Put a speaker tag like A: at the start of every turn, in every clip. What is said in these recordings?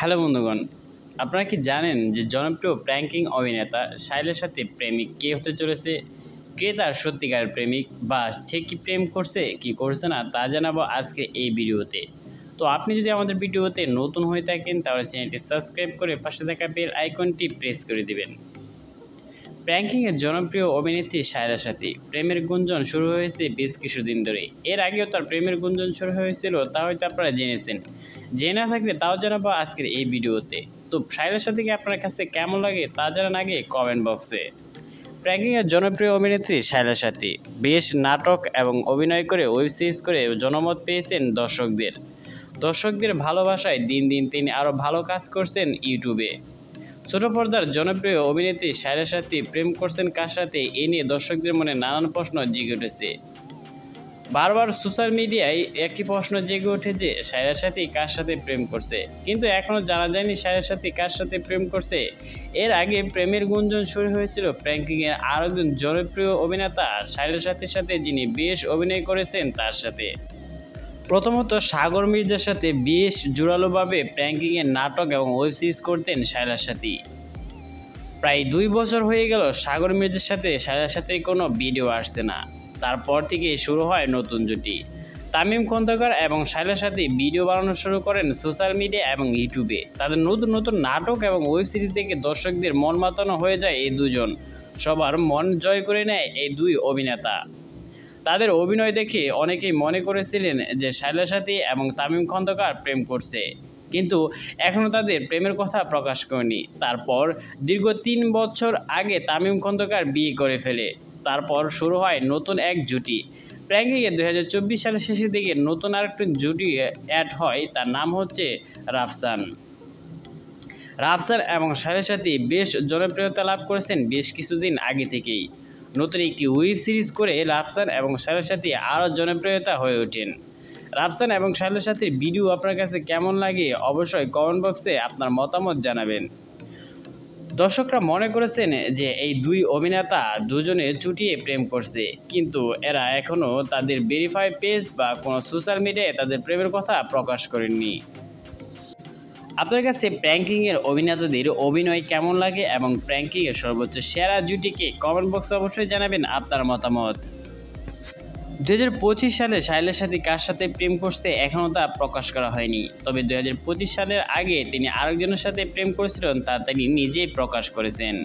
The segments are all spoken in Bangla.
A: হ্যালো বন্ধুগণ, আপনারা কি জানেন যে জনপ্রিয় প্র্যাঙ্কিং অভিনেতা সাহিলের সাথে প্রেমিক কে হতে চলেছে? কে তার সত্যিকারের প্রেমিক, বা সে কি প্রেম করছে কি করছে না তা জানাবো আজকে এই ভিডিওতে। তো আপনি যদি আমাদের ভিডিওতে নতুন হয়ে থাকেন তাহলে চ্যানেলটি সাবস্ক্রাইব করে পাশে থাকা বেল আইকনটি প্রেস করে দিবেন। প্র্যাঙ্কিংয়ের জনপ্রিয় অভিনেত্রী সায়রার সাথে প্রেমের গুঞ্জন শুরু হয়েছে বেশ কিছুদিন ধরে। এর আগেও তার প্রেমের গুঞ্জন শুরু হয়েছিল, তা হয়তো আপনারা জেনেছেন। জেনে না থাকলে তাও জানাবো আজকের এই ভিডিওতে। তো সায়রার সাথে কি আপনার কাছে কেমন লাগে তা জানান আগে কমেন্ট বক্সে। প্র্যাঙ্কিংয়ের জনপ্রিয় অভিনেত্রী সায়রার সাথে বেশ নাটক এবং অভিনয় করে ওয়েব সিরিজ করে জনমত পেয়েছেন দর্শকদের ভালোবাসায় দিন দিন তিনি আরও ভালো কাজ করছেন ইউটিউবে। ছোট পর্দার জনপ্রিয় অভিনেত্রী সায়রার সাথে প্রেম করছেন কার সাথে, এ নিয়ে দর্শকদের মনে নানান প্রশ্ন জেগে উঠেছে। বারবার সোশ্যাল মিডিয়ায় একই প্রশ্ন জেগে ওঠে যে সায়রার সাথে কার সাথে প্রেম করছে, কিন্তু এখনও জানা যায়নি সায়রার সাথে কার সাথে প্রেম করছে। এর আগে প্রেমের গুঞ্জন শুরু হয়েছিল প্র্যাঙ্কিংয়ের আরও একজন জনপ্রিয় অভিনেতা সায়রার সাথে যিনি বেশ অভিনয় করেছেন তার সাথে। প্রথমত সাগর মির্জার সাথে বেশ জোরালোভাবে প্র্যাঙ্কিংয়ের নাটক এবং ওয়েব সিরিজ করতেন সায়রার সাথে। প্রায় 2 বছর হয়ে গেল সাগর মির্জার সাথে সায়রার সাথে কোনো ভিডিও আসছে না। তারপর থেকে শুরু হয় নতুন জুটি। তামিম খন্দকার এবং সায়রার সাথে ভিডিও বানানো শুরু করেন সোশ্যাল মিডিয়া এবং ইউটিউবে। তাদের নতুন নতুন নাটক এবং ওয়েব সিরিজ দেখে দর্শকদের মন মাতানো হয়ে যায় এই দুজন। সবার মন জয় করে নেয় এই দুই অভিনেতা। তাদের অভিনয় দেখে অনেকেই মনে করেছিলেন যে সায়রার সাথে এবং তামিম খন্দকার প্রেম করছে, কিন্তু এখনও তাদের প্রেমের কথা প্রকাশ করেনি। তারপর দীর্ঘ 3 বছর আগে তামিম খন্দকার বিয়ে করে ফেলে। তারপর শুরু হয় নতুন এক জুটি। প্র্যাঙ্কিংয়ে 2024 সালের শেষের দিকে নতুন আরেকটি জুটি অ্যাড হয়, তার নাম হচ্ছে রাফসান এবং সায়রার সাথে বেশ জনপ্রিয়তা লাভ করেছেন বেশ কিছুদিন আগে থেকেই। নতুন একটি ওয়েব সিরিজ করে রাফসান এবং সায়রার সাথে আরও জনপ্রিয়তা হয়ে ওঠেন। রাফসান এবং সায়রার সাথে ভিডিও আপনার কাছে কেমন লাগে অবশ্যই কমেন্ট বক্সে আপনার মতামত জানাবেন। দর্শকরা মনে করেছেন যে এই দুই অভিনেতা দুজনে চুটিয়ে প্রেম করছে, কিন্তু এরা এখনও তাদের ভেরিফাই পেজ বা কোনো সোশ্যাল মিডিয়ায় তাদের প্রেমের কথা প্রকাশ করেননি। আপনার কাছে প্র্যাঙ্কিংয়ের অভিনেতাদের অভিনয় কেমন লাগে এবং প্র্যাঙ্কিংয়ের সর্বোচ্চ সেরা জুটিকে কমেন্ট বক্সে অবশ্যই জানাবেন আপনার মতামত। 2025 সালে সাহিলের সাথে কার সাথে প্রেম করছে এখনও তা প্রকাশ করা হয়নি, তবে 2025 সালের আগে তিনি আরেকজনের সাথে প্রেম করেছিলেন তা তিনি নিজেই প্রকাশ করেছেন।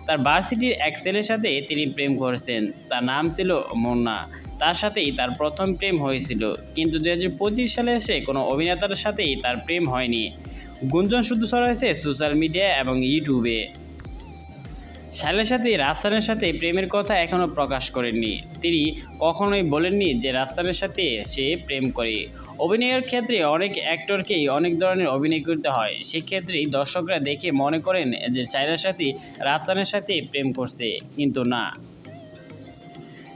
A: তার ভার্সিটির এক ছেলের সাথে তিনি প্রেম করেছেন, তার নাম ছিল মুন্না। তার সাথেই তার প্রথম প্রেম হয়েছিল, কিন্তু 2025 সালে এসে কোনো অভিনেতার সাথেই তার প্রেম হয়নি। গুঞ্জন শুধু ছড়াচ্ছে সোশ্যাল মিডিয়া এবং ইউটিউবে। সাহিলের সাথে রাফসানের সাথে প্রেমের কথা এখনও প্রকাশ করেননি। তিনি কখনোই বলেননি যে রাফসানের সাথে সে প্রেম করে। অভিনয়ের ক্ষেত্রে অনেক অ্যাক্টরকেই অনেক ধরনের অভিনয় করতে হয়, সেক্ষেত্রেই দর্শকরা দেখে মনে করেন যে সাহিলের সাথে রাফসানের সাথে প্রেম করছে, কিন্তু না,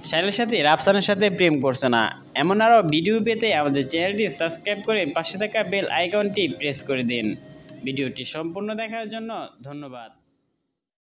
A: সাহিলের সাথে রাফসানের সাথে প্রেম করছে না। এমন আরও ভিডিও পেতে আমাদের চ্যানেলটি সাবস্ক্রাইব করে পাশে থাকা বেল আইকনটি প্রেস করে দিন। ভিডিওটি সম্পূর্ণ দেখার জন্য ধন্যবাদ।